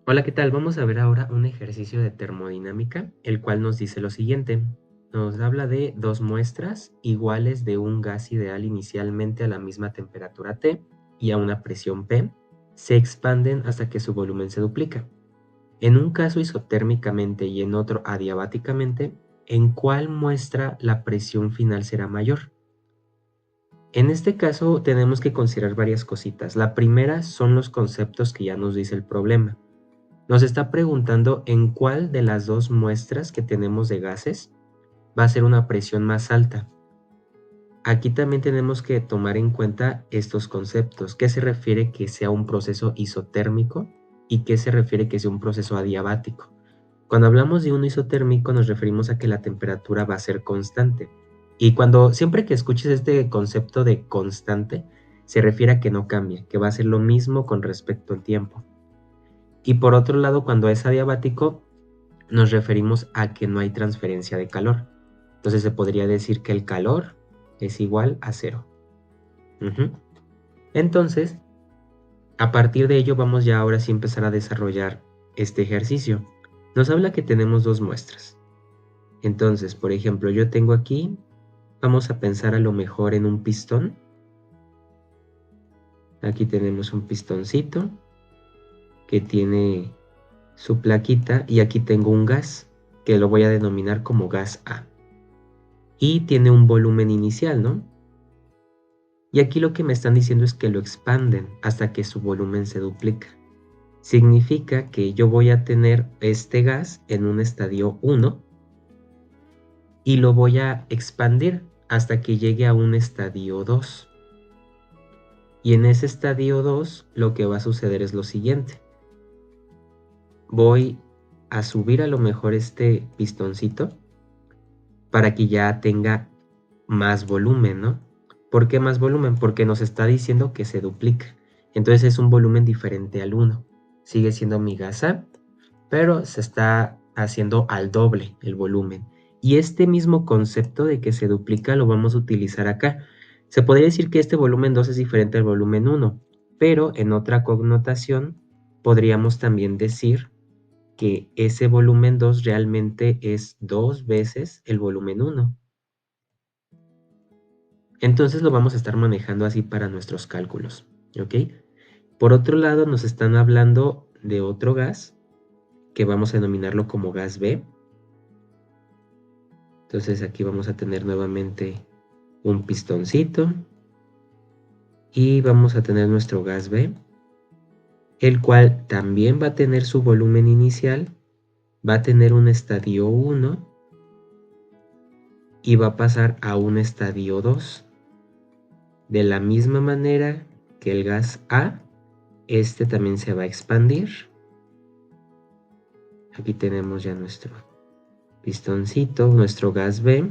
Hola, ¿qué tal? Vamos a ver ahora un ejercicio de termodinámica, el cual nos dice lo siguiente. Nos habla de dos muestras iguales de un gas ideal inicialmente a la misma temperatura T y a una presión P, se expanden hasta que su volumen se duplica. En un caso isotérmicamente y en otro adiabáticamente, ¿en cuál muestra la presión final será mayor? En este caso tenemos que considerar varias cositas. La primera son los conceptos que ya nos dice el problema. Nos está preguntando en cuál de las dos muestras que tenemos de gases va a ser una presión más alta. Aquí también tenemos que tomar en cuenta estos conceptos. ¿Qué se refiere que sea un proceso isotérmico y qué se refiere que sea un proceso adiabático? Cuando hablamos de un isotérmico nos referimos a que la temperatura va a ser constante. Y siempre que escuches este concepto de constante, se refiere a que no cambia, que va a ser lo mismo con respecto al tiempo. Y por otro lado, cuando es adiabático, nos referimos a que no hay transferencia de calor. Entonces se podría decir que el calor es igual a cero. Ujú. Entonces, a partir de ello vamos ya ahora sí a empezar a desarrollar este ejercicio. Nos habla que tenemos dos muestras. Entonces, por ejemplo, yo tengo aquí, vamos a pensar a lo mejor en un pistón. Aquí tenemos un pistoncito que tiene su plaquita y aquí tengo un gas que lo voy a denominar como gas A. Y tiene un volumen inicial, ¿no? Y aquí lo que me están diciendo es que lo expanden hasta que su volumen se duplica. Significa que yo voy a tener este gas en un estadio 1 y lo voy a expandir hasta que llegue a un estadio 2. Y en ese estadio 2 lo que va a suceder es lo siguiente. Voy a subir a lo mejor este pistoncito para que ya tenga más volumen, ¿no? ¿Por qué más volumen? Porque nos está diciendo que se duplica. Entonces es un volumen diferente al 1. Sigue siendo mi gas A, pero se está haciendo al doble el volumen. Y este mismo concepto de que se duplica lo vamos a utilizar acá. Se podría decir que este volumen 2 es diferente al volumen 1, pero en otra connotación podríamos también decir que ese volumen 2 realmente es 2 veces el volumen 1. Entonces lo vamos a estar manejando así para nuestros cálculos, ¿ok? Por otro lado, nos están hablando de otro gas que vamos a denominarlo como gas B. Entonces aquí vamos a tener nuevamente un pistoncito y vamos a tener nuestro gas B, el cual también va a tener su volumen inicial, va a tener un estadio 1 y va a pasar a un estadio 2. De la misma manera que el gas A, este también se va a expandir. Aquí tenemos ya nuestro pistoncito, nuestro gas B,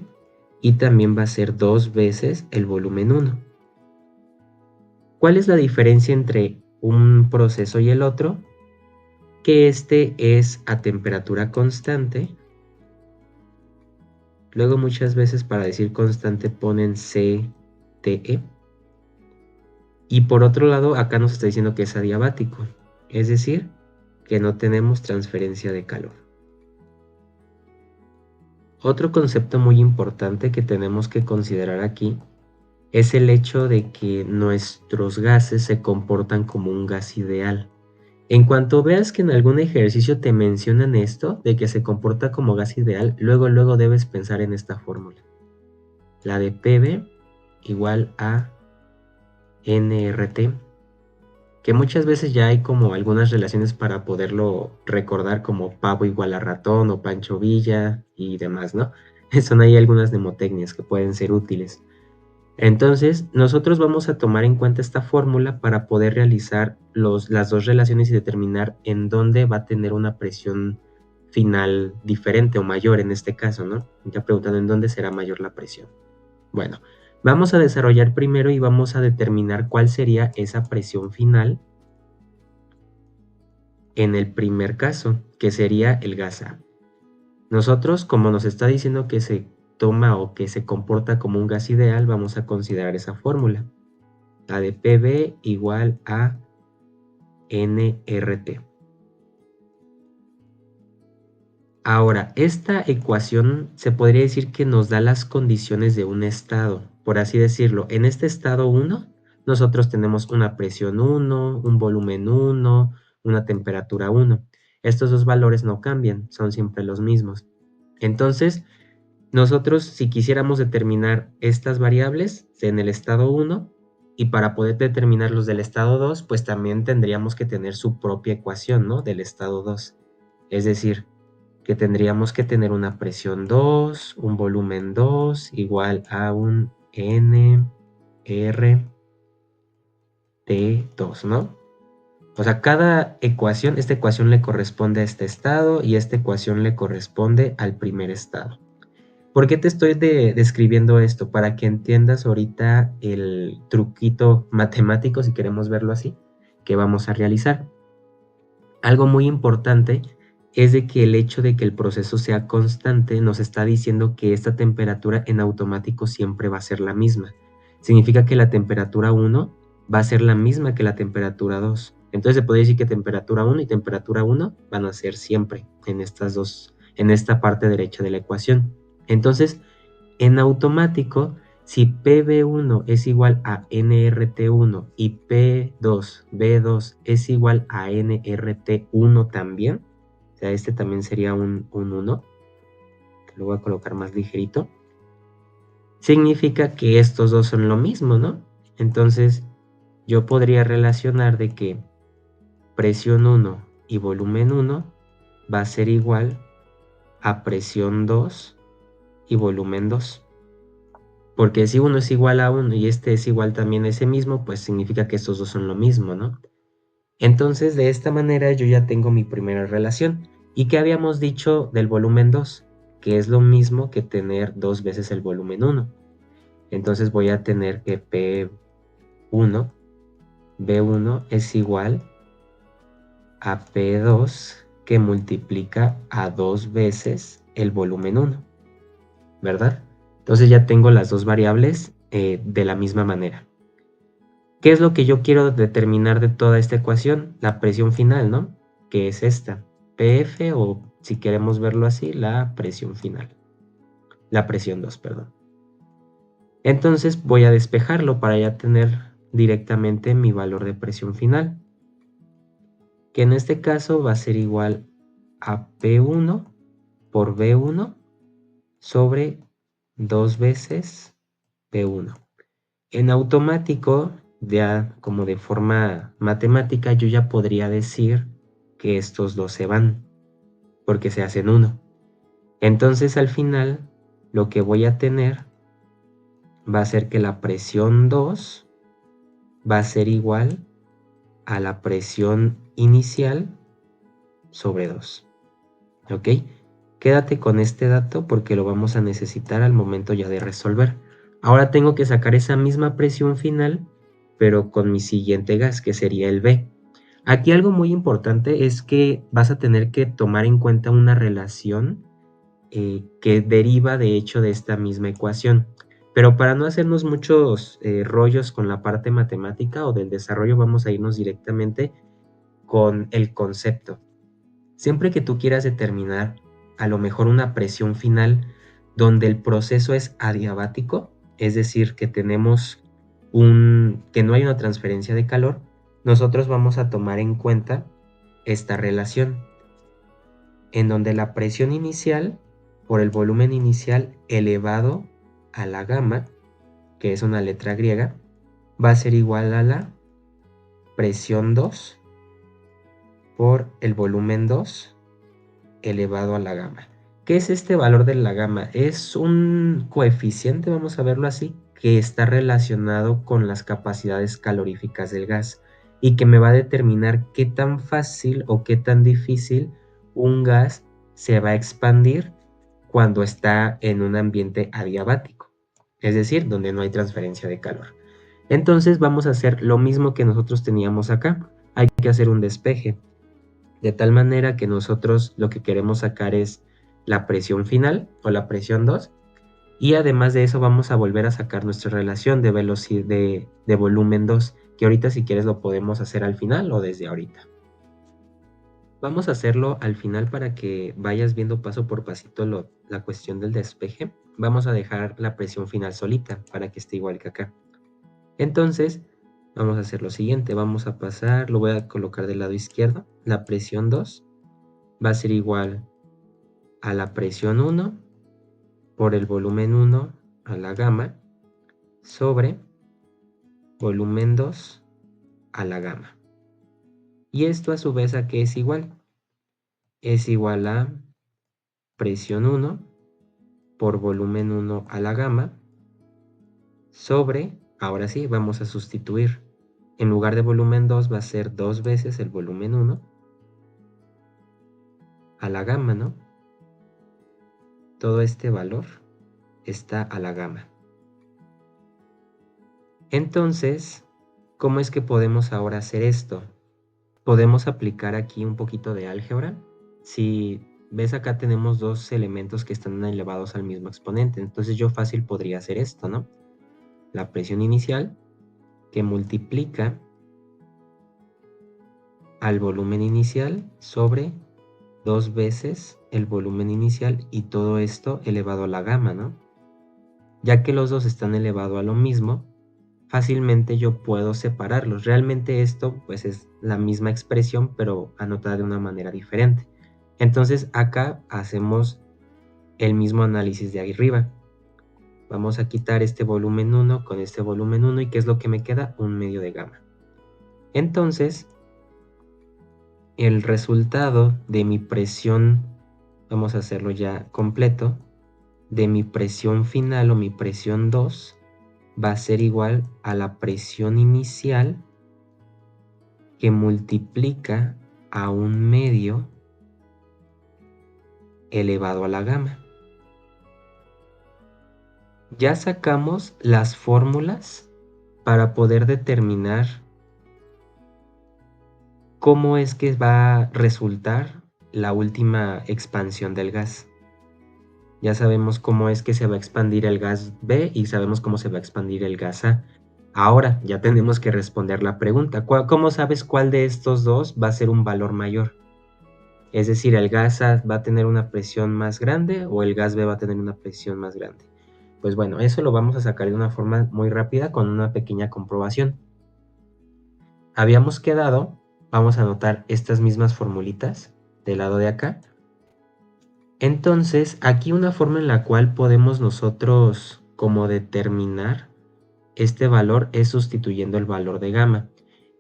y también va a ser 2 veces el volumen 1. ¿Cuál es la diferencia entre un proceso y el otro? Que este es a temperatura constante. Luego muchas veces para decir constante ponen CTE. Y por otro lado, acá nos está diciendo que es adiabático, es decir, que no tenemos transferencia de calor. Otro concepto muy importante que tenemos que considerar aquí es el hecho de que nuestros gases se comportan como un gas ideal. En cuanto veas que en algún ejercicio te mencionan esto, de que se comporta como gas ideal, luego debes pensar en esta fórmula. La de PV igual a nRT, que muchas veces ya hay como algunas relaciones para poderlo recordar como pavo igual a ratón o Pancho Villa y demás, ¿no? Son ahí algunas mnemotecnias que pueden ser útiles. Entonces, nosotros vamos a tomar en cuenta esta fórmula para poder realizar las dos relaciones y determinar en dónde va a tener una presión final diferente o mayor en este caso, ¿no? Ya preguntando en dónde será mayor la presión. Bueno, vamos a desarrollar primero y vamos a determinar cuál sería esa presión final en el primer caso, que sería el gas A. Nosotros, como nos está diciendo que se toma o que se comporta como un gas ideal, vamos a considerar esa fórmula. La de PV igual a nRT. Ahora, esta ecuación se podría decir que nos da las condiciones de un estado, por así decirlo. En este estado 1, nosotros tenemos una presión 1, un volumen 1, una temperatura 1. Estos dos valores no cambian, son siempre los mismos. Entonces, nosotros, si quisiéramos determinar estas variables en el estado 1, y para poder determinar los del estado 2, pues también tendríamos que tener su propia ecuación, ¿no? Del estado 2. Es decir, que tendríamos que tener una presión 2, un volumen 2, igual a un nRT2, ¿no? O sea, cada ecuación, esta ecuación le corresponde a este estado y esta ecuación le corresponde al primer estado. ¿Por qué te estoy describiendo esto? Para que entiendas ahorita el truquito matemático, si queremos verlo así, que vamos a realizar. Algo muy importante es de que el hecho de que el proceso sea constante nos está diciendo que esta temperatura en automático siempre va a ser la misma. Significa que la temperatura 1 va a ser la misma que la temperatura 2. Entonces se puede decir que temperatura 1 y temperatura 1 van a ser siempre en estas dos, en esta parte derecha de la ecuación. Entonces, en automático, si PB1 es igual a nRT1 y P2B2 es igual a nRT1 también, o sea, este también sería un 1, que lo voy a colocar más ligerito, significa que estos dos son lo mismo, ¿no? Entonces, yo podría relacionar de que presión 1 y volumen 1 va a ser igual a presión 2 y volumen 2. Porque si uno es igual a uno y este es igual también a ese mismo, pues significa que estos dos son lo mismo, ¿no? Entonces, de esta manera yo ya tengo mi primera relación. ¿Y qué habíamos dicho del volumen 2? Que es lo mismo que tener dos veces el volumen 1. Entonces voy a tener que P1, B1 es igual a P2 que multiplica a dos veces el volumen 1, ¿verdad? Entonces ya tengo las dos variables de la misma manera. ¿Qué es lo que yo quiero determinar de toda esta ecuación? La presión final, ¿no? Que es esta, PF, o si queremos verlo así, la presión final. La presión 2, perdón. Entonces voy a despejarlo para ya tener directamente mi valor de presión final, que en este caso va a ser igual a P1 por B1 sobre 2 veces P1. En automático, ya como de forma matemática, yo ya podría decir que estos dos se van, porque se hacen uno. Entonces al final, lo que voy a tener va a ser que la presión 2 va a ser igual a la presión inicial sobre 2. ¿Ok? Quédate con este dato porque lo vamos a necesitar al momento ya de resolver. Ahora tengo que sacar esa misma presión final, pero con mi siguiente gas, que sería el B. Aquí algo muy importante es que vas a tener que tomar en cuenta una relación que deriva de hecho de esta misma ecuación. Pero para no hacernos muchos rollos con la parte matemática o del desarrollo, vamos a irnos directamente con el concepto. Siempre que tú quieras determinar a lo mejor una presión final donde el proceso es adiabático, es decir, que tenemos que no hay una transferencia de calor, nosotros vamos a tomar en cuenta esta relación, en donde la presión inicial por el volumen inicial elevado a la gamma, que es una letra griega, va a ser igual a la presión 2 por el volumen 2 elevado a la gamma. ¿Qué es este valor de la gamma? Es un coeficiente, vamos a verlo así, que está relacionado con las capacidades caloríficas del gas y que me va a determinar qué tan fácil o qué tan difícil un gas se va a expandir cuando está en un ambiente adiabático, es decir, donde no hay transferencia de calor. Entonces vamos a hacer lo mismo que nosotros teníamos acá. Hay que hacer un despeje. De tal manera que nosotros lo que queremos sacar es la presión final o la presión 2 y además de eso vamos a volver a sacar nuestra relación de velocidad de volumen 2, que ahorita si quieres lo podemos hacer al final o desde ahorita. Vamos a hacerlo al final para que vayas viendo paso por pasito la cuestión del despeje. Vamos a dejar la presión final solita para que esté igual que acá. Entonces, vamos a hacer lo siguiente. Vamos a pasar, lo voy a colocar del lado izquierdo. La presión 2 va a ser igual a la presión 1 por el volumen 1 a la gamma sobre volumen 2 a la gamma. Y esto a su vez, ¿a qué es igual? Es igual a presión 1 por volumen 1 a la gamma sobre, ahora sí, vamos a sustituir. En lugar de volumen 2 va a ser 2 veces el volumen 1 a la gamma, ¿no? Todo este valor está a la gamma. Entonces, ¿cómo es que podemos ahora hacer esto? Podemos aplicar aquí un poquito de álgebra. Si ves acá tenemos dos elementos que están elevados al mismo exponente, entonces yo fácil podría hacer esto, ¿no? La presión inicial que multiplica al volumen inicial sobre 2 veces el volumen inicial y todo esto elevado a la gamma, ¿no? Ya que los dos están elevados a lo mismo, fácilmente yo puedo separarlos. Realmente esto pues es la misma expresión, pero anotada de una manera diferente. Entonces acá hacemos el mismo análisis de ahí arriba. Vamos a quitar este volumen 1 con este volumen 1 y ¿qué es lo que me queda? Un medio de gamma. Entonces, el resultado de mi presión, vamos a hacerlo ya completo, de mi presión final o mi presión 2 va a ser igual a la presión inicial que multiplica a un medio elevado a la gamma. Ya sacamos las fórmulas para poder determinar cómo es que va a resultar la última expansión del gas. Ya sabemos cómo es que se va a expandir el gas B y sabemos cómo se va a expandir el gas A. Ahora ya tenemos que responder la pregunta. ¿Cómo sabes cuál de estos dos va a ser un valor mayor? Es decir, ¿el gas A va a tener una presión más grande o el gas B va a tener una presión más grande? Pues bueno, eso lo vamos a sacar de una forma muy rápida con una pequeña comprobación. Habíamos quedado, vamos a anotar estas mismas formulitas del lado de acá. Entonces, aquí una forma en la cual podemos nosotros como determinar este valor es sustituyendo el valor de gamma.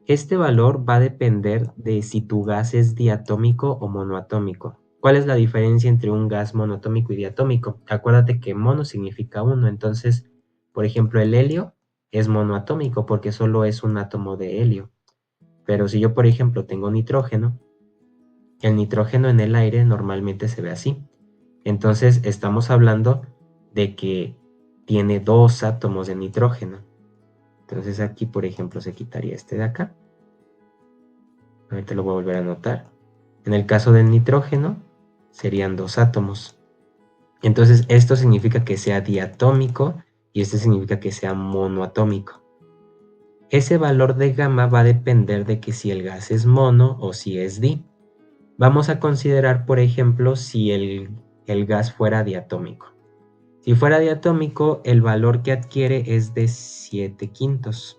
Este valor va a depender de si tu gas es diatómico o monoatómico. ¿Cuál es la diferencia entre un gas monoatómico y diatómico? Acuérdate que mono significa uno, entonces, por ejemplo, el helio es monoatómico porque solo es un átomo de helio. Pero si yo, por ejemplo, tengo nitrógeno, el nitrógeno en el aire normalmente se ve así. Entonces estamos hablando de que tiene dos átomos de nitrógeno. Entonces aquí, por ejemplo, se quitaría este de acá. Ahorita lo voy a volver a anotar. En el caso del nitrógeno, serían dos átomos. Entonces esto significa que sea diatómico y esto significa que sea monoatómico. Ese valor de gamma va a depender de que si el gas es mono o si es di. Vamos a considerar, por ejemplo, si el gas fuera diatómico. Si fuera diatómico, el valor que adquiere es de 7/5.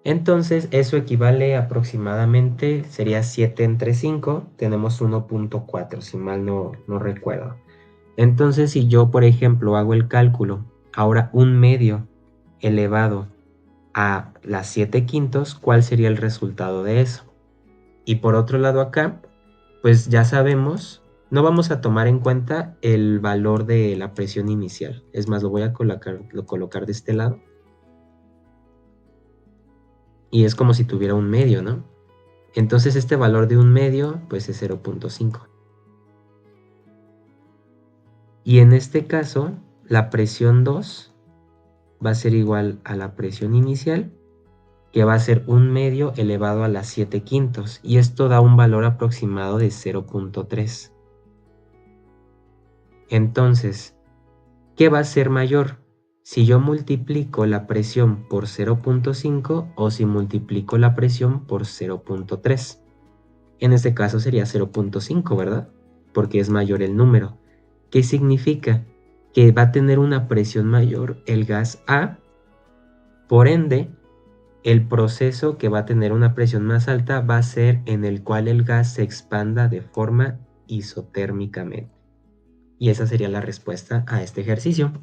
Entonces, eso equivale aproximadamente, sería 7 entre 5, tenemos 1.4, si mal no recuerdo. Entonces, si yo, por ejemplo, hago el cálculo, ahora un medio elevado a las 7/5, ¿cuál sería el resultado de eso? Y por otro lado acá, pues ya sabemos, no vamos a tomar en cuenta el valor de la presión inicial. Es más, lo voy a colocar de este lado. Y es como si tuviera un medio, ¿no? Entonces este valor de un medio, pues es 0.5. Y en este caso, la presión 2 va a ser igual a la presión inicial, que va a ser un medio elevado a las 7/5. Y esto da un valor aproximado de 0.3. Entonces, ¿qué va a ser mayor? Si yo multiplico la presión por 0.5 o si multiplico la presión por 0.3. En este caso sería 0.5, ¿verdad? Porque es mayor el número. ¿Qué significa? Que va a tener una presión mayor el gas A, por ende, el proceso que va a tener una presión más alta va a ser en el cual el gas se expanda de forma isotérmicamente. Y esa sería la respuesta a este ejercicio.